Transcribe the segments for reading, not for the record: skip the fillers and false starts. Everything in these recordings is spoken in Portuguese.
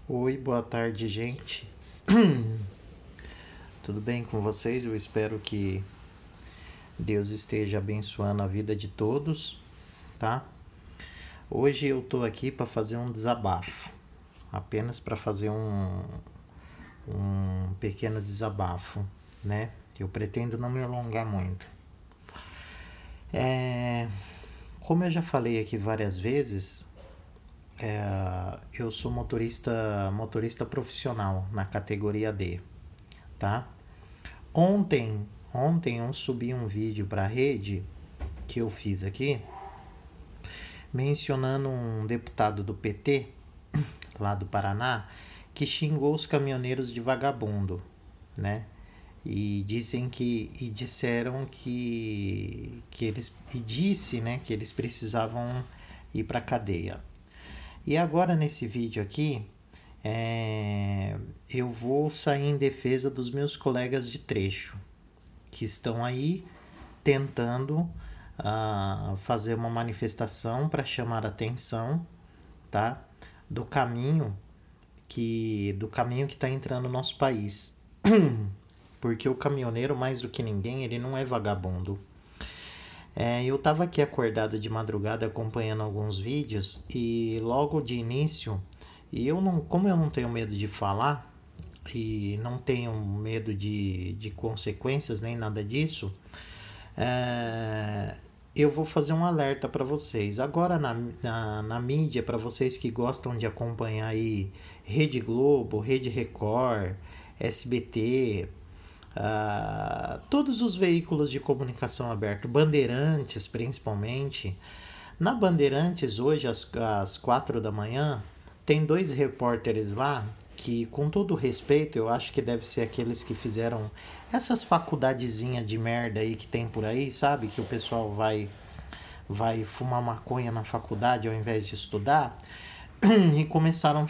Oi, boa tarde, gente. Tudo bem com vocês? Eu espero que Deus esteja abençoando a vida de todos, tá? Hoje eu tô aqui para fazer um desabafo, apenas para fazer um pequeno desabafo, né? Eu pretendo não me alongar muito. Como eu já falei aqui várias vezes, eu sou motorista profissional na categoria D, tá? Ontem eu subi um vídeo para a rede que eu fiz aqui, mencionando um deputado do PT, lá do Paraná, que xingou os caminhoneiros de vagabundo, né? E disseram que eles né, que eles precisavam ir para cadeia. E agora nesse vídeo aqui, eu vou sair em defesa dos meus colegas de trecho que estão aí tentando fazer uma manifestação para chamar a atenção, tá? Do caminho que está entrando no nosso país. Porque o caminhoneiro, mais do que ninguém, ele não é vagabundo. Eu estava aqui acordado de madrugada acompanhando alguns vídeos e logo de início, como eu não tenho medo de falar e não tenho medo de consequências nem nada disso, eu vou fazer um alerta para vocês. Agora na mídia, para vocês que gostam de acompanhar aí Rede Globo, Rede Record, SBT, todos os veículos de comunicação aberto, Bandeirantes principalmente. Na Bandeirantes, hoje às 4 da manhã, tem dois repórteres lá que, com todo respeito, eu acho que deve ser aqueles que fizeram essas faculdadezinhas de merda aí que tem por aí, sabe? Que o pessoal vai fumar maconha na faculdade ao invés de estudar. E começaram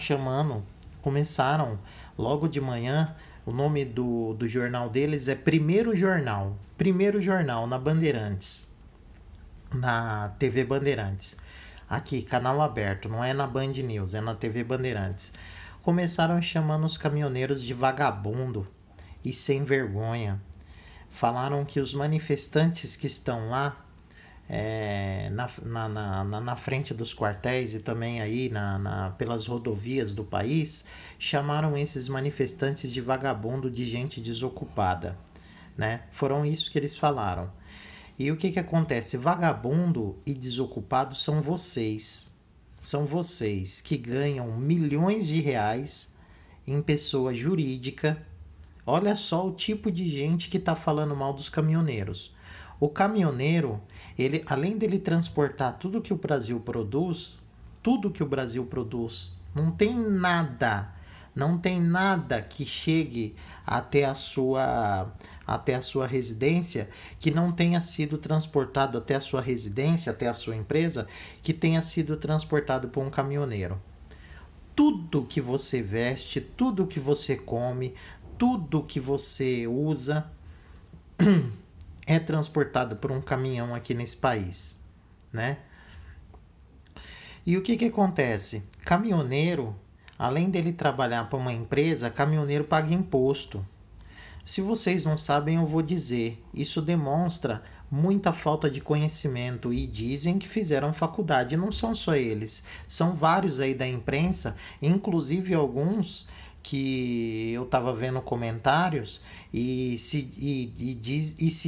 logo de manhã. O nome do jornal deles é Primeiro Jornal na Bandeirantes, na TV Bandeirantes. Aqui, canal aberto, não é na Band News, é na TV Bandeirantes. Começaram chamando os caminhoneiros de vagabundo e sem vergonha. Falaram que os manifestantes que estão lá na frente dos quartéis e também aí pelas rodovias do país, chamaram esses manifestantes de vagabundo, de gente desocupada, né? Foram isso que eles falaram. E o que acontece? Vagabundo e desocupado são vocês. São vocês que ganham milhões de reais em pessoa jurídica. Olha só o tipo de gente que está falando mal dos caminhoneiros. O caminhoneiro, ele, além dele transportar tudo que o Brasil produz, não tem nada que chegue até a sua residência que não tenha sido transportado até a sua residência, até a sua empresa, que tenha sido transportado por um caminhoneiro. Tudo que você veste, tudo que você come, tudo que você usa é transportado por um caminhão aqui nesse país, né? E o que acontece? Caminhoneiro, além dele trabalhar para uma empresa, caminhoneiro paga imposto. Se vocês não sabem, eu vou dizer. Isso demonstra muita falta de conhecimento e dizem que fizeram faculdade. Não são só eles, são vários aí da imprensa, inclusive alguns que eu estava vendo comentários e se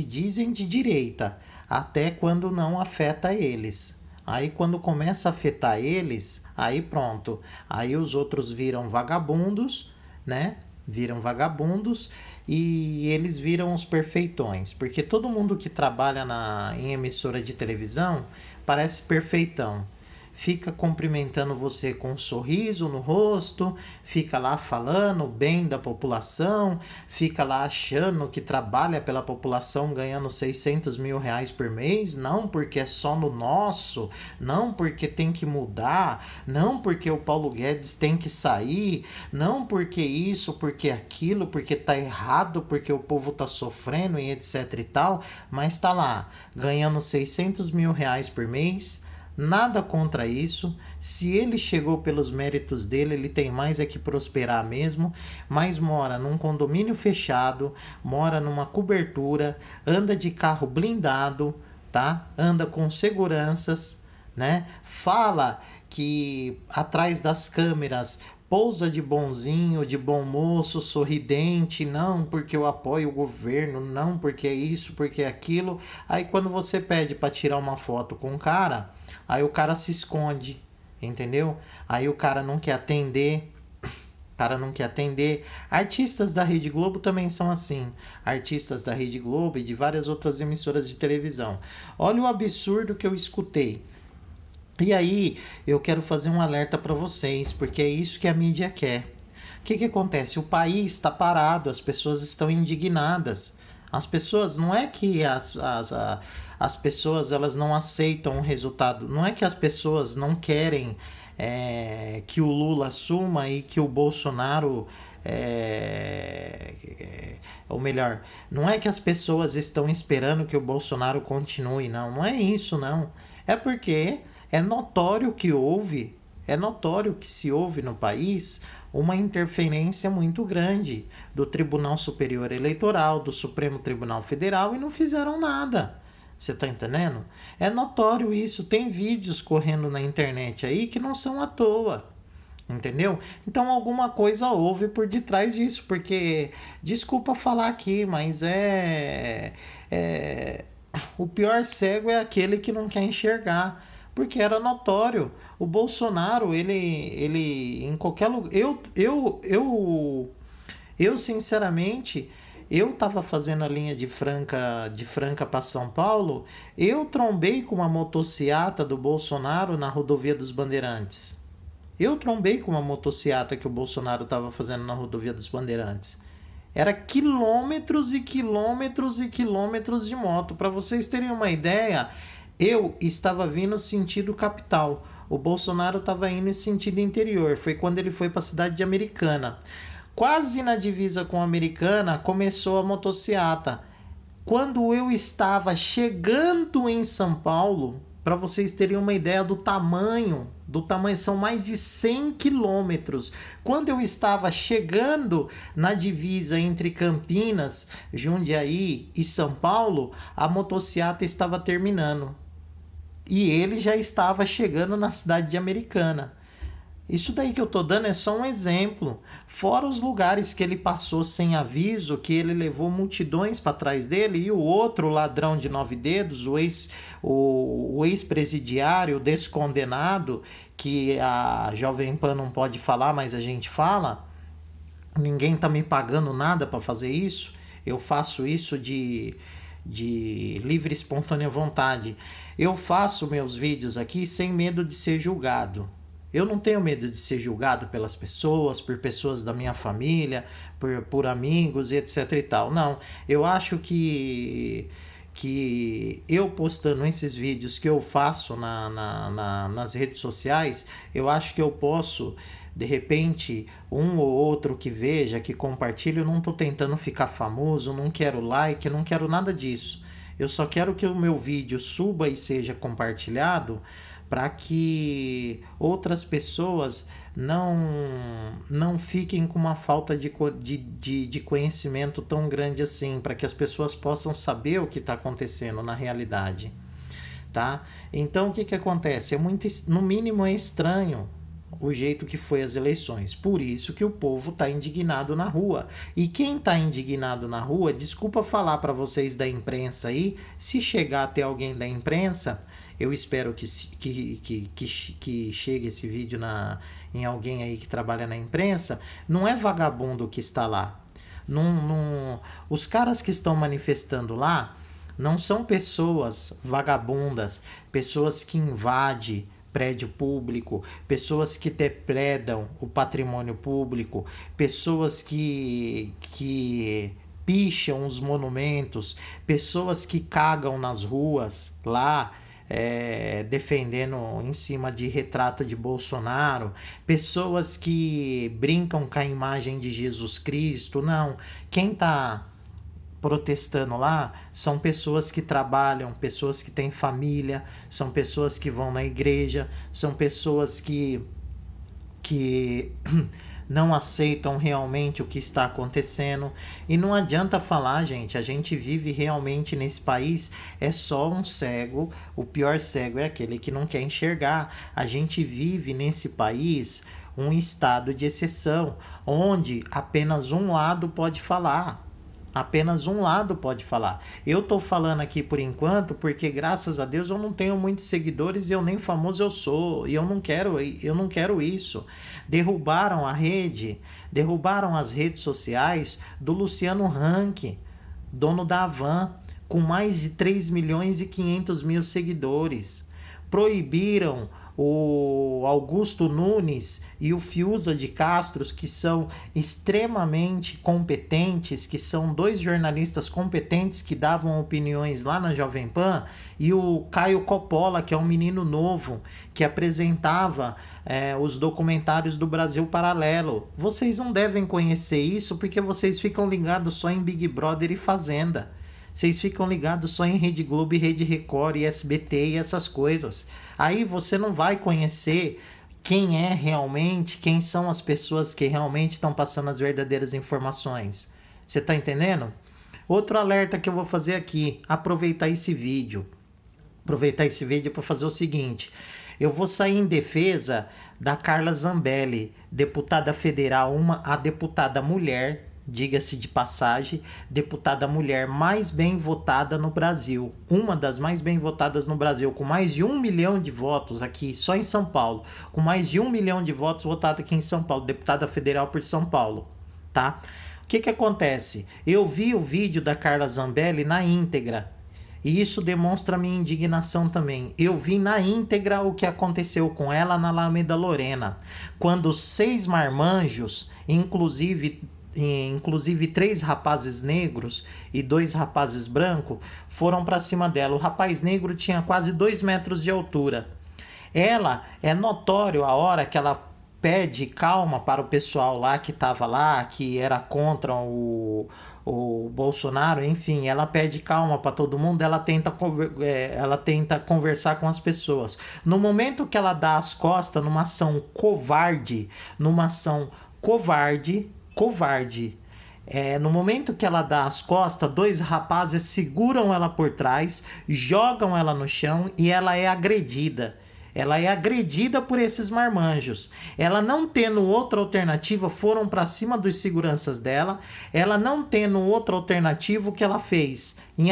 dizem de direita, até quando não afeta eles. Aí quando começa a afetar eles, aí pronto. Aí os outros viram vagabundos, né? Viram vagabundos e eles viram os perfeitões. Porque todo mundo que trabalha em emissora de televisão parece perfeitão. Fica cumprimentando você com um sorriso no rosto, fica lá falando bem da população, fica lá achando que trabalha pela população ganhando 600 mil reais por mês, não porque é só no nosso, não porque tem que mudar, não porque o Paulo Guedes tem que sair, não porque isso, porque aquilo, porque tá errado, porque o povo tá sofrendo e etc e tal, mas tá lá ganhando 600 mil reais por mês, Nada contra isso. Se ele chegou pelos méritos dele, ele tem mais é que prosperar mesmo, mas mora num condomínio fechado, mora numa cobertura, anda de carro blindado, tá? Anda com seguranças, né? Fala que atrás das câmeras pousa de bonzinho, de bom moço, sorridente, não porque eu apoio o governo, não porque é isso, porque é aquilo. Aí quando você pede para tirar uma foto com o cara, aí o cara se esconde, entendeu? Aí o cara não quer atender. O cara não quer atender. Artistas da Rede Globo também são assim. Artistas da Rede Globo e de várias outras emissoras de televisão. Olha o absurdo que eu escutei. E aí, eu quero fazer um alerta para vocês, porque é isso que a mídia quer. O que acontece? O país está parado, as pessoas estão indignadas. As pessoas, não é que as pessoas elas não aceitam o resultado, não é que as pessoas não querem que o Lula assuma e que o Bolsonaro ou melhor, não é que as pessoas estão esperando que o Bolsonaro continue, não é isso, não. É porque é notório que se houve no país uma interferência muito grande do Tribunal Superior Eleitoral, do Supremo Tribunal Federal e não fizeram nada. Você tá entendendo? É notório isso. Tem vídeos correndo na internet aí que não são à toa. Entendeu? Então alguma coisa houve por detrás disso, porque desculpa falar aqui, mas o pior cego é aquele que não quer enxergar, porque era notório. O Bolsonaro, ele em qualquer lugar, eu sinceramente, eu estava fazendo a linha de Franca para São Paulo, eu trombei com uma motociata do Bolsonaro na rodovia dos Bandeirantes. Eu trombei com uma motociata que o Bolsonaro estava fazendo na rodovia dos Bandeirantes. Era quilômetros e quilômetros e quilômetros de moto. Para vocês terem uma ideia, eu estava vindo sentido capital. O Bolsonaro estava indo em sentido interior. Foi quando ele foi para a cidade de Americana. Quase na divisa com a Americana, começou a motociata. Quando eu estava chegando em São Paulo, para vocês terem uma ideia do tamanho, são mais de 100 quilômetros. Quando eu estava chegando na divisa entre Campinas, Jundiaí e São Paulo, a motociata estava terminando. E ele já estava chegando na cidade de Americana. Isso daí que eu tô dando é só um exemplo. Fora os lugares que ele passou sem aviso, que ele levou multidões para trás dele, e o outro ladrão de 9 dedos, o ex-presidiário descondenado, que a Jovem Pan não pode falar, mas a gente fala. Ninguém tá me pagando nada para fazer isso. Eu faço isso de livre e espontânea vontade. Eu faço meus vídeos aqui sem medo de ser julgado. Eu não tenho medo de ser julgado pelas pessoas, por pessoas da minha família, por amigos e etc e tal. Não, eu acho que eu postando esses vídeos que eu faço nas redes sociais, eu acho que eu posso, de repente, um ou outro que veja, que compartilhe, eu não estou tentando ficar famoso, não quero like, não quero nada disso. Eu só quero que o meu vídeo suba e seja compartilhado para que outras pessoas não fiquem com uma falta de conhecimento tão grande assim, para que as pessoas possam saber o que está acontecendo na realidade, tá? Então o que acontece? No mínimo é estranho o jeito que foi as eleições. Por isso que o povo está indignado na rua. E quem está indignado na rua, desculpa falar para vocês da imprensa aí, se chegar até alguém da imprensa, eu espero que chegue esse vídeo em alguém aí que trabalha na imprensa, não é vagabundo que está lá. Os caras que estão manifestando lá não são pessoas vagabundas, pessoas que invadem prédio público, pessoas que depredam o patrimônio público, pessoas que picham os monumentos, pessoas que cagam nas ruas lá, defendendo em cima de retrato de Bolsonaro, pessoas que brincam com a imagem de Jesus Cristo. Não, quem está protestando lá são pessoas que trabalham, pessoas que têm família, são pessoas que vão na igreja, são pessoas que não aceitam realmente o que está acontecendo. E não adianta falar, gente, a gente vive realmente nesse país, é só um cego, o pior cego é aquele que não quer enxergar. A gente vive nesse país um estado de exceção, onde apenas um lado pode falar. Apenas um lado pode falar. Eu tô falando aqui por enquanto porque, graças a Deus, eu não tenho muitos seguidores e eu nem famoso eu sou. E eu não quero isso. Derrubaram a rede, derrubaram as redes sociais do Luciano Huck, dono da Havan, com mais de 3 milhões e 500 mil seguidores. Proibiram o Augusto Nunes e o Fiuza de Castro, que são extremamente competentes, que são dois jornalistas competentes que davam opiniões lá na Jovem Pan, e o Caio Coppola, que é um menino novo, que apresentava os documentários do Brasil Paralelo. Vocês não devem conhecer isso porque vocês ficam ligados só em Big Brother e Fazenda. Vocês ficam ligados só em Rede Globo e Rede Record e SBT e essas coisas. Aí você não vai conhecer quem é realmente, quem são as pessoas que realmente estão passando as verdadeiras informações. Você tá entendendo? Outro alerta que eu vou fazer aqui, aproveitar esse vídeo para fazer o seguinte: eu vou sair em defesa da Carla Zambelli, deputada federal, a deputada mulher, diga-se de passagem, deputada mulher mais bem votada no Brasil, uma das mais bem votadas no Brasil, com mais de 1 milhão de votos aqui, só em São Paulo, com mais de 1 milhão de votos votados aqui em São Paulo, deputada federal por São Paulo, tá? O que acontece? Eu vi o vídeo da Carla Zambelli na íntegra, e isso demonstra minha indignação também. Eu vi na íntegra o que aconteceu com ela na Alameda Lorena, quando 6 marmanjos, inclusive 3 rapazes negros e 2 rapazes brancos, foram para cima dela. O rapaz negro tinha quase 2 metros de altura. Ela, é notório a hora que ela pede calma para o pessoal lá que estava lá, que era contra o Bolsonaro, enfim, ela pede calma para todo mundo, ela tenta conversar com as pessoas. No momento que ela dá as costas, numa ação covarde, no momento que ela dá as costas, 2 rapazes seguram ela por trás, jogam ela no chão e ela é agredida. Ela é agredida por esses marmanjos. Ela não tendo outra alternativa, foram para cima dos seguranças dela. Ela não tendo outra alternativa, o que ela fez? Em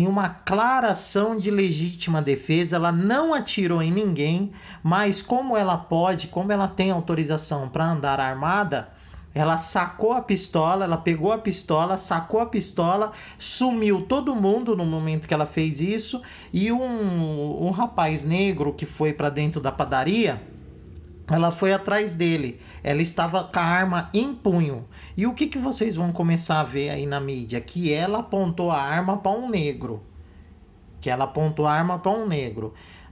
uma clara ação de legítima defesa, ela não atirou em ninguém, mas como ela tem autorização para andar armada, ela sacou a pistola, ela pegou a pistola, sacou a pistola, sumiu todo mundo no momento que ela fez isso, e um rapaz negro que foi para dentro da padaria, ela foi atrás dele. Ela estava com a arma em punho. E o que vocês vão começar a ver aí na mídia? Que ela apontou a arma para um negro.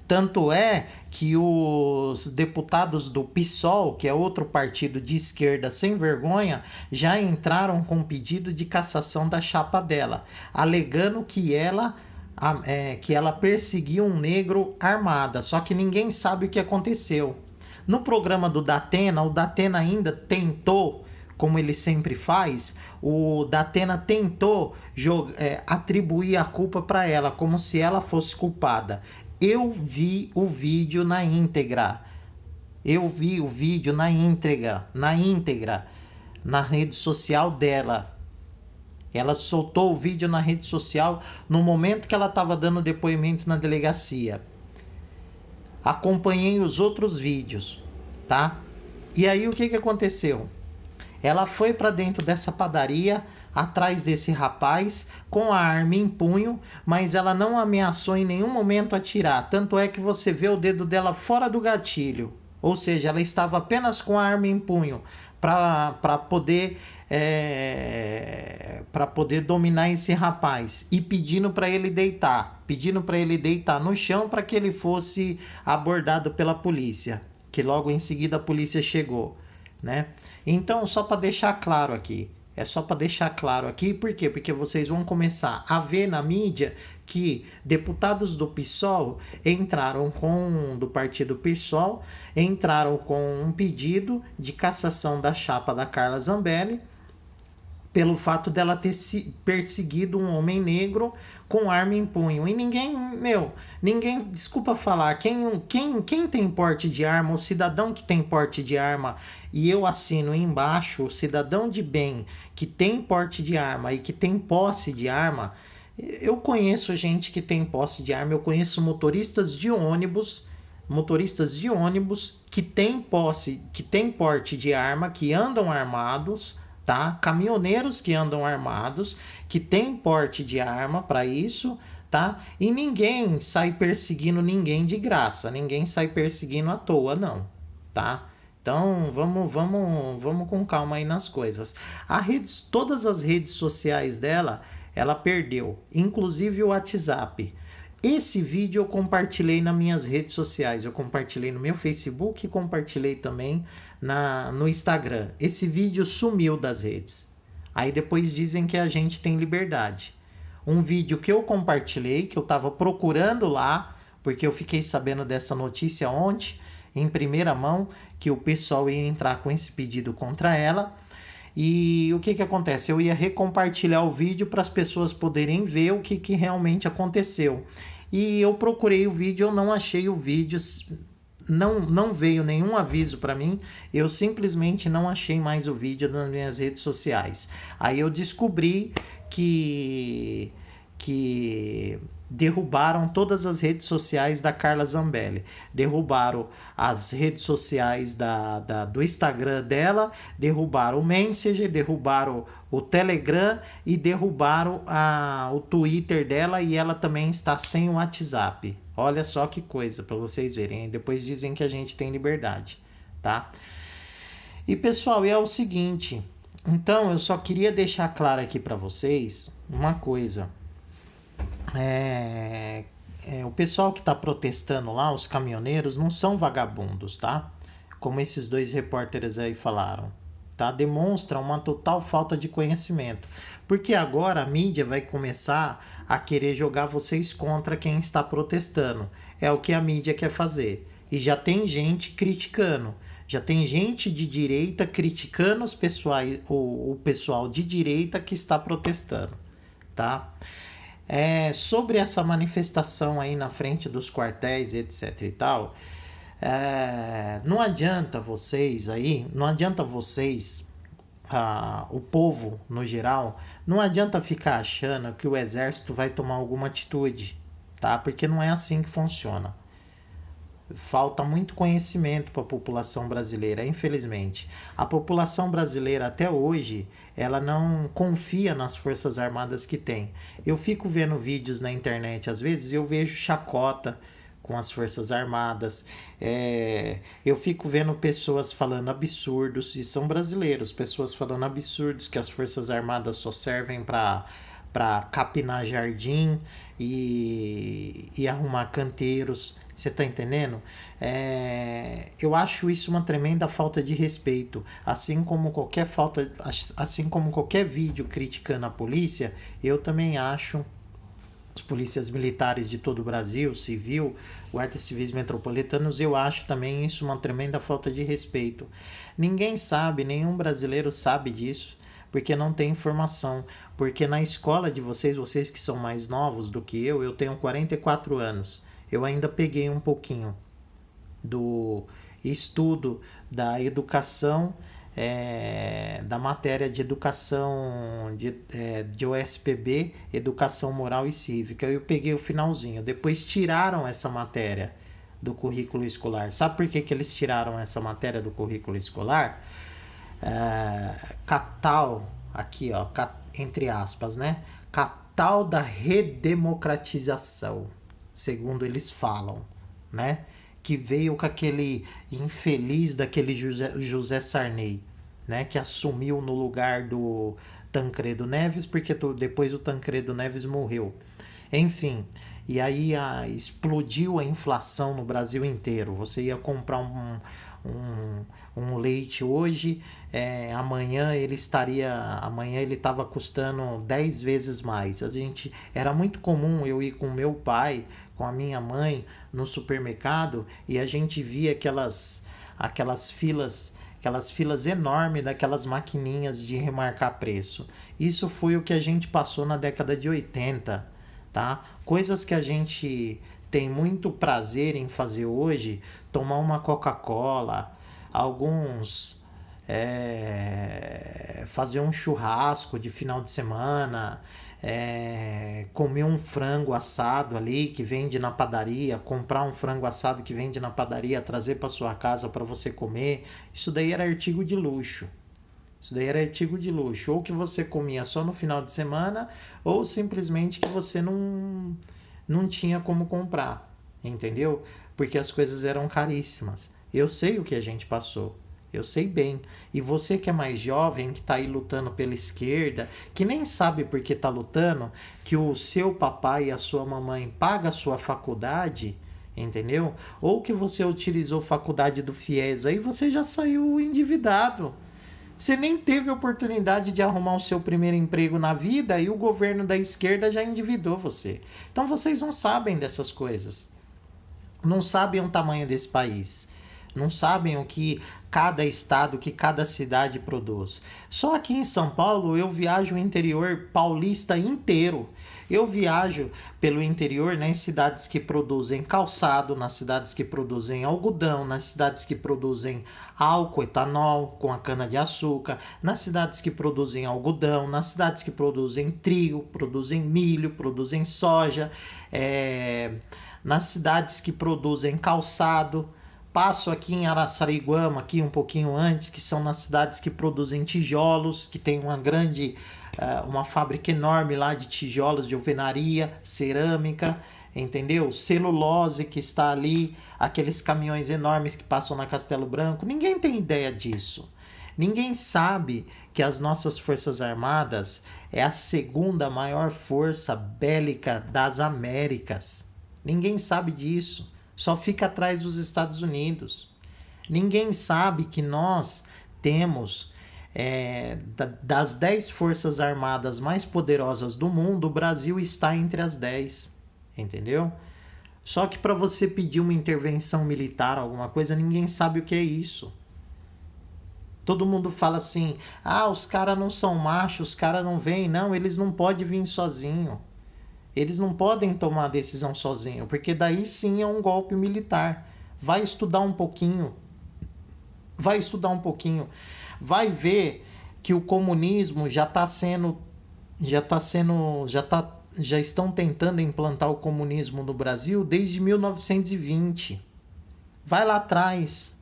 Tanto é que os deputados do PSOL, que é outro partido de esquerda sem vergonha, já entraram com pedido de cassação da chapa dela, alegando que ela perseguiu um negro armada. Só que ninguém sabe o que aconteceu. No programa do Datena, o Datena ainda tentou, como ele sempre faz, o Datena tentou atribuir a culpa para ela, como se ela fosse culpada. Eu vi o vídeo na íntegra. Na rede social dela. Ela soltou o vídeo na rede social no momento que ela estava dando depoimento na delegacia. Acompanhei os outros vídeos, tá? E aí o que aconteceu? Ela foi para dentro dessa padaria, atrás desse rapaz, com a arma em punho, mas ela não ameaçou em nenhum momento atirar. Tanto é que você vê o dedo dela fora do gatilho. Ou seja, ela estava apenas com a arma em punho para poder dominar esse rapaz, e pedindo para ele deitar no chão para que ele fosse abordado pela polícia, que logo em seguida a polícia chegou, né? Então, só para deixar claro aqui, por quê? Porque vocês vão começar a ver na mídia que deputados do PSOL do partido PSOL, entraram com um pedido de cassação da chapa da Carla Zambelli, pelo fato dela ter perseguido um homem negro com arma em punho. E ninguém, desculpa falar, quem tem porte de arma, o cidadão que tem porte de arma, e eu assino embaixo, o cidadão de bem que tem porte de arma e que tem posse de arma, eu conheço gente que tem posse de arma, eu conheço motoristas de ônibus que têm porte de arma, que andam armados, tá? Caminhoneiros que andam armados, que têm porte de arma para isso, tá? E ninguém sai perseguindo ninguém de graça, ninguém sai perseguindo à toa, não, tá? Então, vamos com calma aí nas coisas. Todas as redes sociais dela, ela perdeu, inclusive o WhatsApp. Esse vídeo eu compartilhei nas minhas redes sociais, eu compartilhei no meu Facebook e compartilhei também no Instagram. Esse vídeo sumiu das redes. Aí depois dizem que a gente tem liberdade. Um vídeo que eu compartilhei, que eu estava procurando lá, porque eu fiquei sabendo dessa notícia ontem, em primeira mão, que o pessoal ia entrar com esse pedido contra ela. E o que acontece? Eu ia recompartilhar o vídeo para as pessoas poderem ver o que realmente aconteceu. E eu procurei o vídeo, eu não achei o vídeo, não veio nenhum aviso para mim, eu simplesmente não achei mais o vídeo nas minhas redes sociais. Aí eu descobri que derrubaram todas as redes sociais da Carla Zambelli. Derrubaram as redes sociais do Instagram dela, derrubaram o Messenger, derrubaram o Telegram e derrubaram o Twitter dela, e ela também está sem o WhatsApp. Olha só que coisa, para vocês verem. Depois dizem que a gente tem liberdade, tá? E pessoal, é o seguinte, então eu só queria deixar claro aqui para vocês uma coisa. O pessoal que está protestando lá, os caminhoneiros, não são vagabundos, tá? Como esses dois repórteres aí falaram, tá? Demonstra uma total falta de conhecimento. Porque agora a mídia vai começar a querer jogar vocês contra quem está protestando. É o que a mídia quer fazer. E já tem gente criticando. Já tem gente de direita criticando o pessoal de direita que está protestando, tá? Sobre essa manifestação aí na frente dos quartéis, etc e tal, não adianta vocês, o povo no geral, não adianta ficar achando que o exército vai tomar alguma atitude, tá? Porque não é assim que funciona. Falta muito conhecimento para a população brasileira, infelizmente. A população brasileira até hoje, ela não confia nas Forças Armadas que tem. Eu fico vendo vídeos na internet, às vezes eu vejo chacota com as Forças Armadas, eu fico vendo pessoas falando absurdos, e são brasileiros, pessoas falando absurdos que as Forças Armadas só servem para capinar jardim e arrumar canteiros. Você tá entendendo? Eu acho isso uma tremenda falta de respeito. Assim como qualquer vídeo criticando a polícia, eu também acho os polícias militares de todo o Brasil, civil, guardas civis metropolitanos, eu acho também isso uma tremenda falta de respeito. Ninguém sabe, nenhum brasileiro sabe disso, porque não tem informação. Porque na escola de vocês que são mais novos do que eu tenho 44 anos. Eu ainda peguei um pouquinho do estudo da educação, da matéria de educação de OSPB, Educação Moral e Cívica. Eu peguei o finalzinho. Depois tiraram essa matéria do currículo escolar. Sabe por que eles tiraram essa matéria do currículo escolar? Catal, aqui ó, entre aspas, né? Catal da redemocratização, segundo eles falam, né? Que veio com aquele infeliz daquele José Sarney, né? Que assumiu no lugar do Tancredo Neves, porque depois o Tancredo Neves morreu. Enfim, e aí explodiu a inflação no Brasil inteiro. Você ia comprar um leite hoje, amanhã ele estava custando 10 vezes mais. Era muito comum eu ir com meu pai, com a minha mãe no supermercado, e a gente via aquelas filas enormes daquelas maquininhas de remarcar preço. Isso foi o que a gente passou na década de 80, tá? Coisas que a gente tem muito prazer em fazer hoje, tomar uma Coca-Cola, fazer um churrasco de final de semana, comer um frango assado ali que vende na padaria, comprar um frango assado que vende na padaria, trazer para sua casa para você comer. Isso daí era artigo de luxo. Ou que você comia só no final de semana, ou simplesmente que você não tinha como comprar, entendeu? Porque as coisas eram caríssimas. Eu sei o que a gente passou. Eu sei bem. E você que é mais jovem, que está aí lutando pela esquerda, que nem sabe por que está lutando, que o seu papai e a sua mamãe pagam a sua faculdade, entendeu? Ou que você utilizou faculdade do FIES, aí você já saiu endividado. Você nem teve oportunidade de arrumar o seu primeiro emprego na vida e o governo da esquerda já endividou você. Então vocês não sabem dessas coisas. Não sabem o tamanho desse país. Não sabem o que cada estado, o que cada cidade produz. Só aqui em São Paulo eu viajo o interior paulista inteiro. Eu viajo pelo interior nas cidades que produzem calçado, nas cidades que produzem algodão, nas cidades que produzem álcool, etanol com a cana-de-açúcar, nas cidades que produzem algodão, nas cidades que produzem trigo, produzem milho, produzem soja, nas cidades que produzem calçado. Passo aqui em Araçariguama, aqui um pouquinho antes, que são nas cidades que produzem tijolos, que tem uma fábrica enorme lá de tijolos, de alvenaria, cerâmica, entendeu? Celulose que está ali, aqueles caminhões enormes que passam na Castelo Branco. Ninguém tem ideia disso. Ninguém sabe que as nossas Forças Armadas é a segunda maior força bélica das Américas. Ninguém sabe disso. Só fica atrás dos Estados Unidos. Ninguém sabe que nós temos, das 10 forças armadas mais poderosas do mundo, o Brasil está entre as 10, entendeu? Só que para você pedir uma intervenção militar, alguma coisa, ninguém sabe o que é isso. Todo mundo fala assim, os caras não são machos, os caras não vêm. Não, eles não podem vir sozinhos. Eles não podem tomar a decisão sozinho, porque daí sim é um golpe militar. Vai estudar um pouquinho. Vai ver que o comunismo já estão tentando implantar o comunismo no Brasil desde 1920. Vai lá atrás.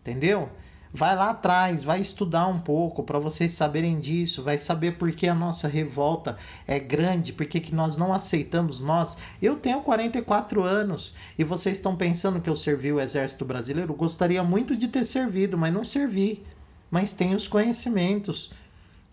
Entendeu? Vai lá atrás, vai estudar um pouco para vocês saberem disso, vai saber por que a nossa revolta é grande, por que nós não aceitamos nós. Eu tenho 44 anos e vocês estão pensando que eu servi o Exército Brasileiro? Gostaria muito de ter servido, mas não servi. Mas tenho os conhecimentos.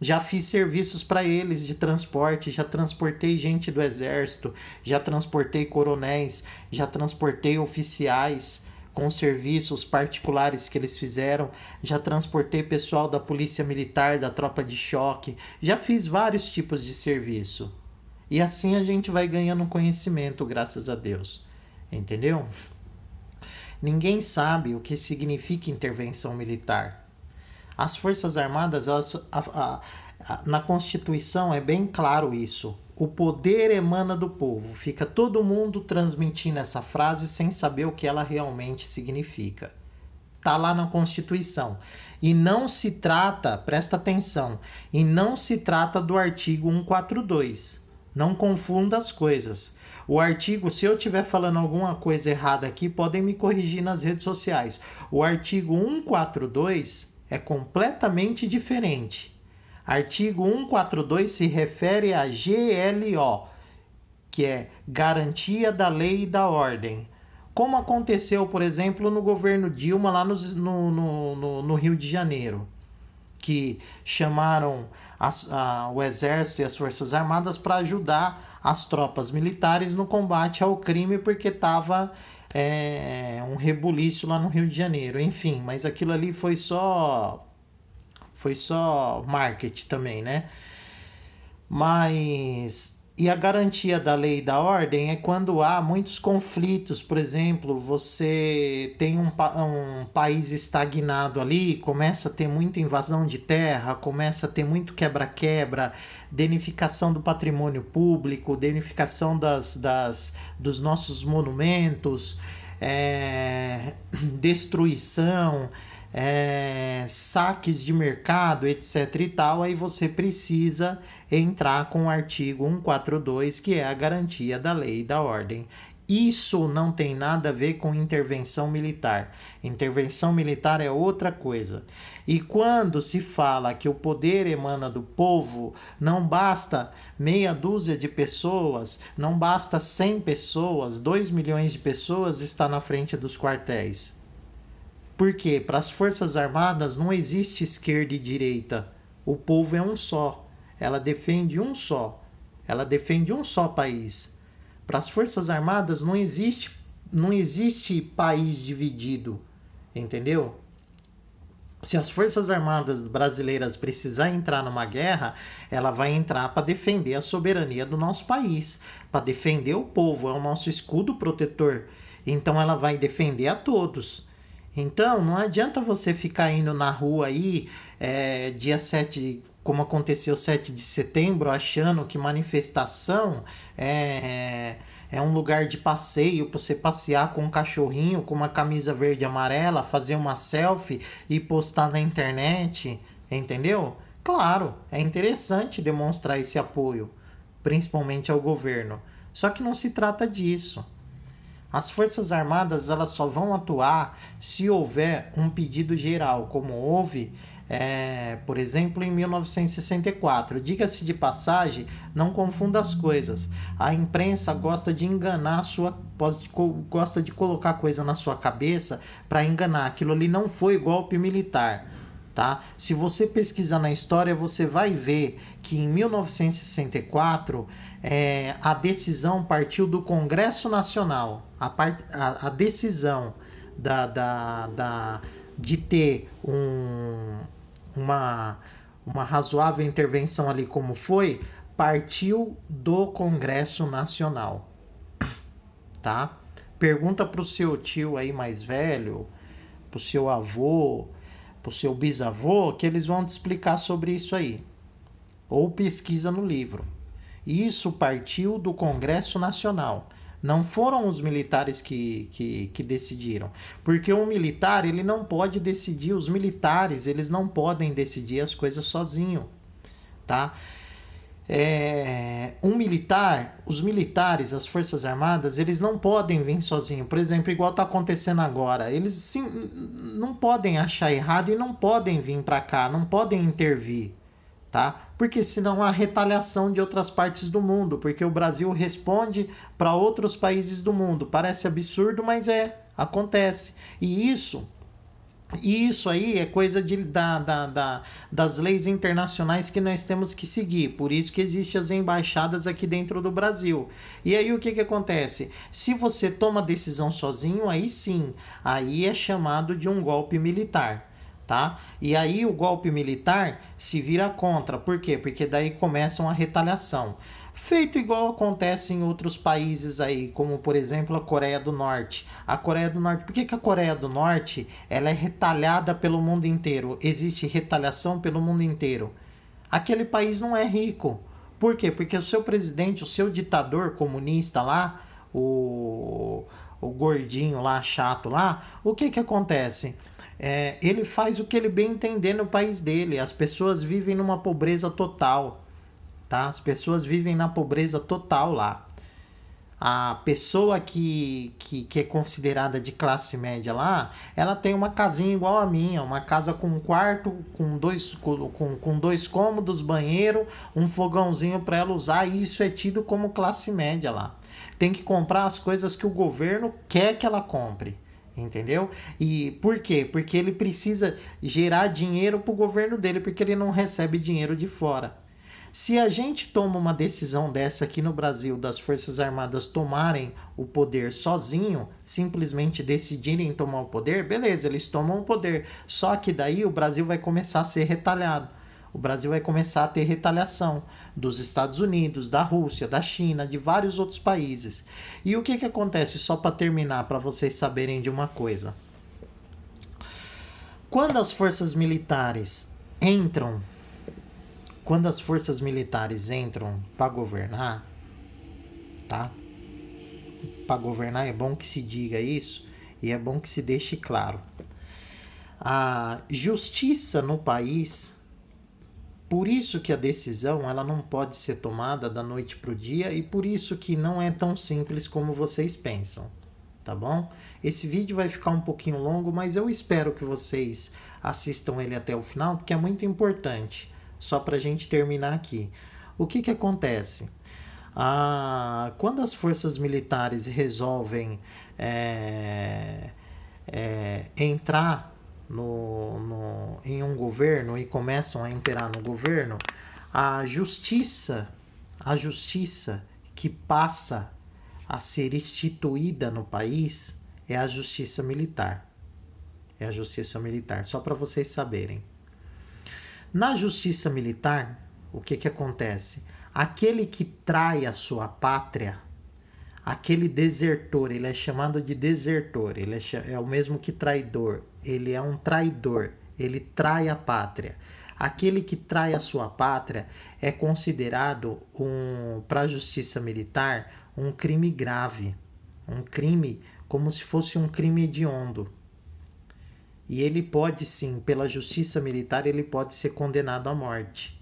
Já fiz serviços para eles de transporte, já transportei gente do Exército, já transportei coronéis, já transportei oficiais com serviços particulares que eles fizeram, já transportei pessoal da polícia militar, da tropa de choque, já fiz vários tipos de serviço. E assim a gente vai ganhando conhecimento, graças a Deus. Entendeu? Ninguém sabe o que significa intervenção militar. As Forças Armadas, na Constituição é bem claro isso. O poder emana do povo. Fica todo mundo transmitindo essa frase sem saber o que ela realmente significa. Está lá na Constituição. E não se trata, presta atenção, e não se trata do artigo 142. Não confunda as coisas. O artigo, se eu estiver falando alguma coisa errada aqui, podem me corrigir nas redes sociais. O artigo 142 é completamente diferente. Artigo 142 se refere a GLO, que é Garantia da Lei e da Ordem. Como aconteceu, por exemplo, no governo Dilma, lá no Rio de Janeiro, que chamaram o Exército e as Forças Armadas para ajudar as tropas militares no combate ao crime, porque estava um rebuliço lá no Rio de Janeiro. Enfim, mas aquilo ali foi só marketing também, né? Mas e a garantia da lei e da ordem é quando há muitos conflitos. Por exemplo, você tem um país estagnado ali, começa a ter muita invasão de terra, começa a ter muito quebra-quebra, danificação do patrimônio público, danificação dos nossos monumentos, destruição, saques de mercado, etc e tal. Aí você precisa entrar com o artigo 142, que é a garantia da lei e da ordem. Isso não tem nada a ver com intervenção militar. Intervenção militar é outra coisa. E quando se fala que o poder emana do povo, não basta meia dúzia de pessoas, não basta 100 pessoas, 2 milhões de pessoas estar na frente dos quartéis. Porque para as Forças Armadas não existe esquerda e direita. O povo é um só. Ela defende um só. Ela defende um só país. Para as Forças Armadas não existe país dividido. Entendeu? Se as Forças Armadas brasileiras precisar entrar numa guerra, ela vai entrar para defender a soberania do nosso país, para defender o povo, é o nosso escudo protetor. Então ela vai defender a todos. Então, não adianta você ficar indo na rua aí, dia 7, como aconteceu 7 de setembro, achando que manifestação é um lugar de passeio, para você passear com um cachorrinho, com uma camisa verde e amarela, fazer uma selfie e postar na internet, entendeu? Claro, é interessante demonstrar esse apoio, principalmente ao governo. Só que não se trata disso. As Forças Armadas elas só vão atuar se houver um pedido geral, como houve, por exemplo, em 1964. Diga-se de passagem, não confunda as coisas. A imprensa gosta de enganar gosta de colocar coisa na sua cabeça para enganar. Aquilo ali não foi golpe militar. Tá? Se você pesquisar na história, você vai ver que em 1964 a decisão partiu do Congresso Nacional. A decisão de ter uma razoável intervenção ali como foi, partiu do Congresso Nacional. Tá? Pergunta para o seu tio aí mais velho, para o seu avô, para o seu bisavô, que eles vão te explicar sobre isso aí. Ou pesquisa no livro. Isso partiu do Congresso Nacional. Não foram os militares que decidiram. Porque o militar, ele não pode decidir. Os militares, eles não podem decidir as coisas sozinho. Tá? Os militares, as Forças Armadas, eles não podem vir sozinhos. Por exemplo, igual está acontecendo agora. Eles sim, não podem achar errado e não podem vir para cá, não podem intervir. Tá? Porque senão há retaliação de outras partes do mundo, porque o Brasil responde para outros países do mundo. Parece absurdo, mas acontece. E isso aí é coisa das leis internacionais que nós temos que seguir. Por isso que existem as embaixadas aqui dentro do Brasil. E aí o que acontece? Se você toma decisão sozinho, aí sim, aí é chamado de um golpe militar. Tá? E aí o golpe militar se vira contra. Por quê? Porque daí começa uma retaliação. Feito igual acontece em outros países aí, como por exemplo a Coreia do Norte. A Coreia do Norte, por que a Coreia do Norte ela é retalhada pelo mundo inteiro? Existe retaliação pelo mundo inteiro. Aquele país não é rico. Por quê? Porque o seu presidente, o seu ditador comunista lá, o gordinho lá, chato lá, o que acontece? Ele faz o que ele bem entender no país dele. As pessoas vivem numa pobreza total, tá? As pessoas vivem na pobreza total lá. A pessoa que é considerada de classe média lá, ela tem uma casinha igual a minha, uma casa com um quarto, com dois cômodos, banheiro, um fogãozinho para ela usar, e isso é tido como classe média lá. Tem que comprar as coisas que o governo quer que ela compre. Entendeu? E por quê? Porque ele precisa gerar dinheiro para o governo dele, porque ele não recebe dinheiro de fora. Se a gente toma uma decisão dessa aqui no Brasil, das Forças Armadas tomarem o poder sozinho, simplesmente decidirem tomar o poder, beleza, eles tomam o poder. Só que daí o Brasil vai começar a ser retalhado. O Brasil vai começar a ter retaliação dos Estados Unidos, da Rússia, da China, de vários outros países. E o que acontece, só para terminar, para vocês saberem de uma coisa. Quando as forças militares entram para governar, tá? Para governar é bom que se diga isso e é bom que se deixe claro. A justiça no país, por isso que a decisão ela não pode ser tomada da noite para o dia e por isso que não é tão simples como vocês pensam, tá bom? Esse vídeo vai ficar um pouquinho longo, mas eu espero que vocês assistam ele até o final, porque é muito importante. Só para a gente terminar aqui. O que acontece? Quando as forças militares resolvem entrar em um governo e começam a imperar no governo, a justiça que passa a ser instituída no país é a justiça militar. É a justiça militar, só para vocês saberem. Na justiça militar, o que acontece? Aquele que trai a sua pátria, aquele desertor, ele é chamado de desertor, ele é o mesmo que traidor, ele é um traidor, ele trai a pátria. Aquele que trai a sua pátria é considerado, para a justiça militar, um crime grave, um crime como se fosse um crime hediondo. E ele pode sim, pela justiça militar, ele pode ser condenado à morte.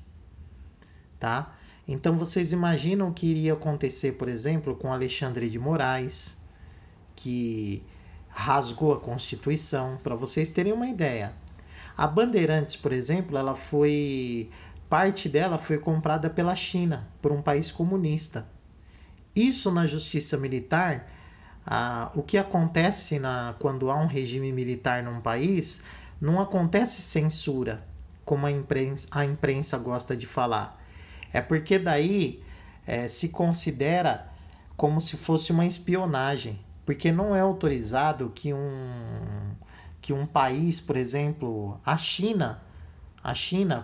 Tá? Então vocês imaginam o que iria acontecer, por exemplo, com Alexandre de Moraes, que rasgou a Constituição, para vocês terem uma ideia. A Bandeirantes, por exemplo, parte dela foi comprada pela China, por um país comunista. Isso na justiça militar, o que acontece quando há um regime militar num país, não acontece censura, como a imprensa gosta de falar. É porque daí se considera como se fosse uma espionagem, porque não é autorizado que um país, por exemplo, a China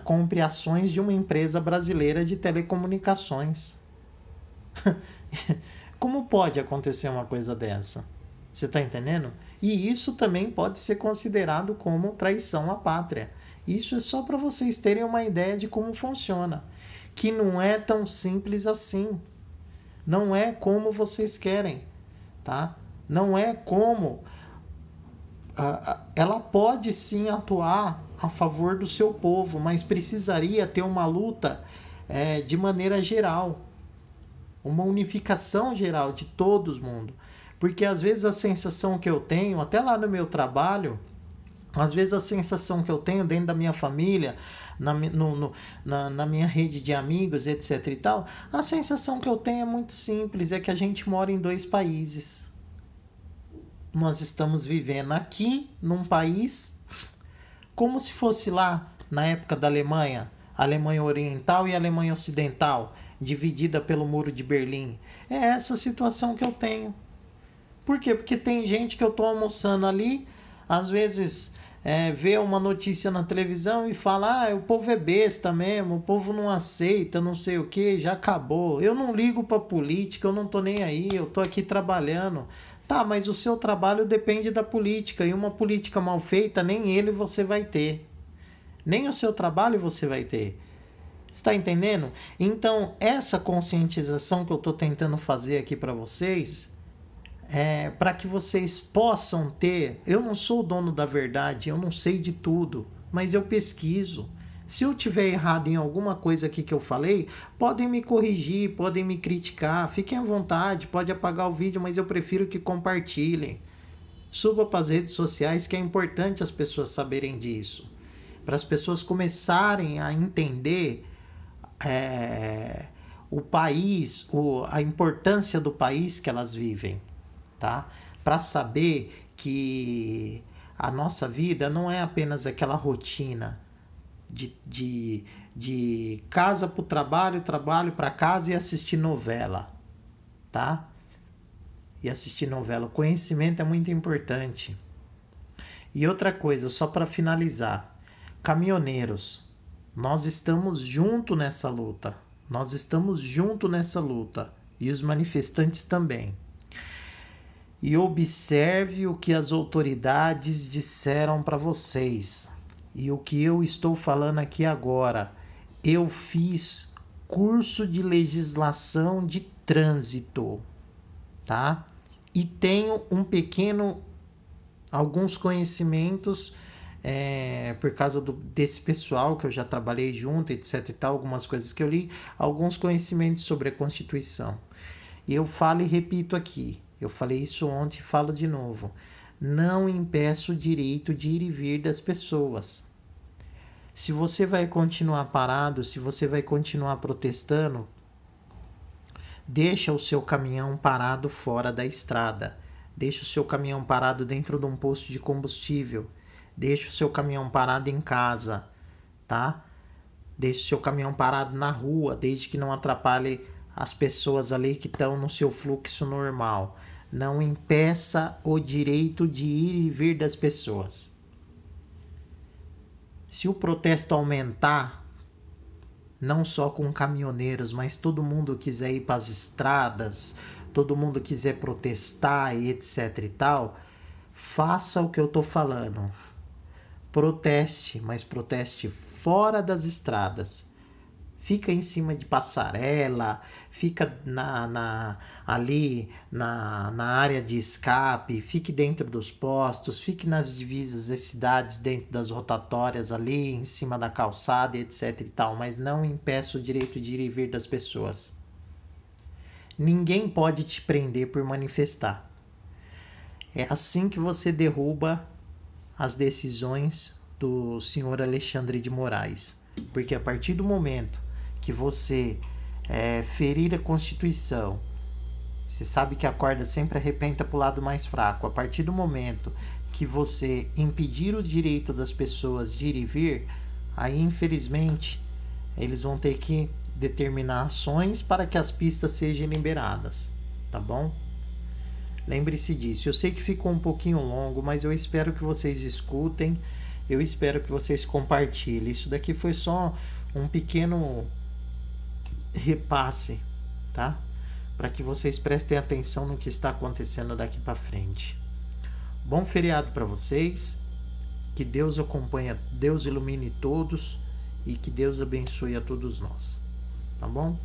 compre ações de uma empresa brasileira de telecomunicações. Como pode acontecer uma coisa dessa? Você está entendendo? E isso também pode ser considerado como traição à pátria. Isso é só para vocês terem uma ideia de como funciona. Que não é tão simples assim. Não é como vocês querem, tá? Não é como... ela pode sim atuar a favor do seu povo, mas precisaria ter uma luta de maneira geral. Uma unificação geral de todo o mundo. Porque às vezes a sensação que eu tenho, até lá no meu trabalho, às vezes a sensação que eu tenho dentro da minha família, na minha rede de amigos, etc e tal, a sensação que eu tenho é muito simples, é que a gente mora em 2 países. Nós estamos vivendo aqui, num país, como se fosse lá, na época da Alemanha, Alemanha Oriental e Alemanha Ocidental, dividida pelo Muro de Berlim. É essa situação que eu tenho. Por quê? Porque tem gente que eu estou almoçando ali, às vezes vê uma notícia na televisão e fala, o povo é besta mesmo, o povo não aceita, não sei o que, já acabou. Eu não ligo para política, eu não estou nem aí, eu estou aqui trabalhando. Tá, mas o seu trabalho depende da política, e uma política mal feita, nem ele você vai ter. Nem o seu trabalho você vai ter. Está entendendo? Então, essa conscientização que eu estou tentando fazer aqui para vocês, para que vocês possam ter... Eu não sou o dono da verdade, eu não sei de tudo, mas eu pesquiso. Se eu tiver errado em alguma coisa aqui que eu falei, podem me corrigir, podem me criticar, fiquem à vontade, pode apagar o vídeo, mas eu prefiro que compartilhem. Suba para as redes sociais, que é importante as pessoas saberem disso. Para as pessoas começarem a entender... o país, a importância do país que elas vivem, tá? Para saber que a nossa vida não é apenas aquela rotina de casa para o trabalho, trabalho para casa e assistir novela, tá? E assistir novela. O conhecimento é muito importante. E outra coisa, só para finalizar, caminhoneiros, nós estamos junto nessa luta. Nós estamos junto nessa luta. E os manifestantes também. E observe o que as autoridades disseram para vocês. E o que eu estou falando aqui agora. Eu fiz curso de legislação de trânsito, tá? E tenho alguns conhecimentos por causa desse pessoal que eu já trabalhei junto, etc e tal, algumas coisas que eu li, alguns conhecimentos sobre a Constituição. E eu falo e repito aqui, eu falei isso ontem e falo de novo, não impeça o direito de ir e vir das pessoas. Se você vai continuar parado, se você vai continuar protestando, deixa o seu caminhão parado fora da estrada. Deixa o seu caminhão parado dentro de um posto de combustível. Deixa o seu caminhão parado em casa, tá? Deixa o seu caminhão parado na rua, desde que não atrapalhe as pessoas ali que estão no seu fluxo normal. Não impeça o direito de ir e vir das pessoas. Se o protesto aumentar, não só com caminhoneiros, mas todo mundo quiser ir para as estradas, todo mundo quiser protestar e etc e tal, faça o que eu tô falando. Proteste, mas proteste fora das estradas. Fica em cima de passarela, fica ali na área de escape, fique dentro dos postos, fique nas divisas das cidades, dentro das rotatórias ali, em cima da calçada, etc e tal, mas não impeça o direito de ir e vir das pessoas. Ninguém pode te prender por manifestar. É assim que você derruba as decisões do senhor Alexandre de Moraes. Porque a partir do momento que você ferir a Constituição, você sabe que a corda sempre arrebenta para o lado mais fraco. A partir do momento que você impedir o direito das pessoas de ir e vir, aí infelizmente eles vão ter que determinar ações para que as pistas sejam liberadas, tá bom? Lembre-se disso. Eu sei que ficou um pouquinho longo, mas eu espero que vocês escutem, eu espero que vocês compartilhem. Isso daqui foi só um pequeno repasse, tá? Para que vocês prestem atenção no que está acontecendo daqui para frente. Bom feriado para vocês. Que Deus acompanhe, Deus ilumine todos e que Deus abençoe a todos nós. Tá bom?